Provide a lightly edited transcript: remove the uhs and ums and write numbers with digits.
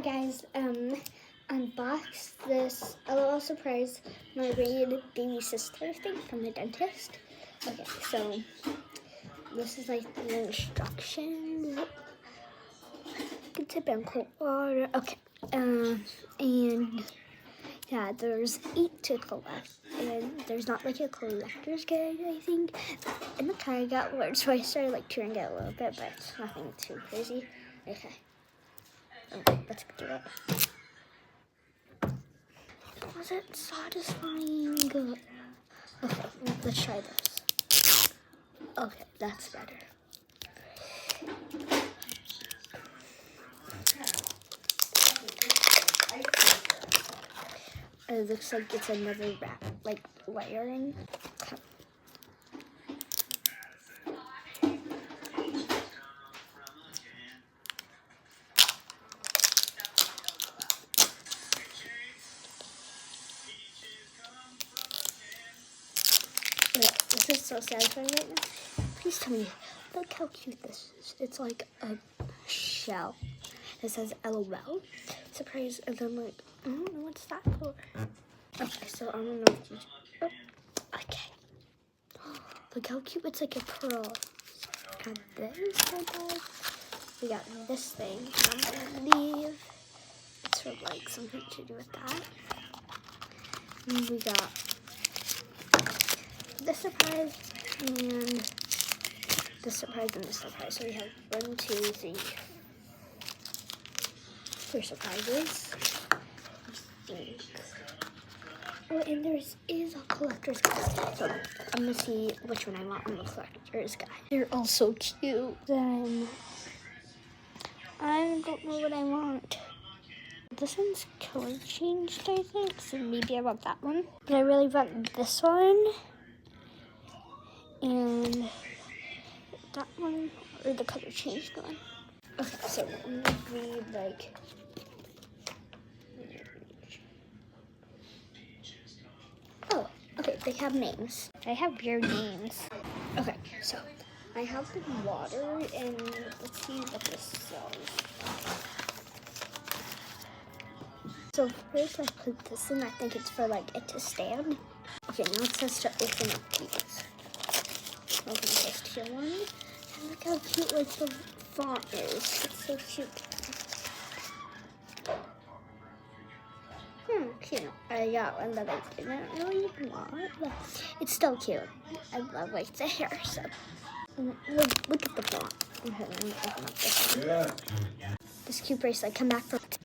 guys, unboxed this LOL surprise my baby sister thing from the dentist. Okay, so this is like the instructions. It's a in cold water. Okay, and yeah, there's 8 to collect, and there's not like a collector's guide, I think. In the car I got words, so I started like tearing it a little bit, but it's nothing too crazy. Okay, let's do it. Was it satisfying? Okay, let's try this. Okay, that's better. It looks like it's another wrap, like layering. Okay. This is so satisfying right now. Please tell me, look how cute this is. It's like a shell. It says LOL. Surprise, and then like, I don't know what's that for. Okay, so I don't know if you, okay. Look how cute, it's like a pearl. And this, we got this thing, and I believe it's for like something to do with that. And we got this surprise, and this surprise, and this surprise. So we have 1, 2, 3, 4 surprises. I think. Oh, and there is a collector's guide. So I'm gonna see which one I want on the collector's guide. They're all so cute. Then I don't know what I want. This one's color changed, I think. So maybe I want that one. But I really want this one. And that one, or the color changed one. Okay, so I'm gonna read like. Oh, okay, they have names. I have weird names. Okay, so I have the water, and let's see what this says. So first I put this in, I think it's for like it to stand. Okay, now it says to open up these. Open this tier one. And look how cute like the font is. It's so cute. Cute. I got one that I didn't really want, but it's still cute. I love like the hair, so look at the font. Okay, let me open up this one. This cute bracelet, come back for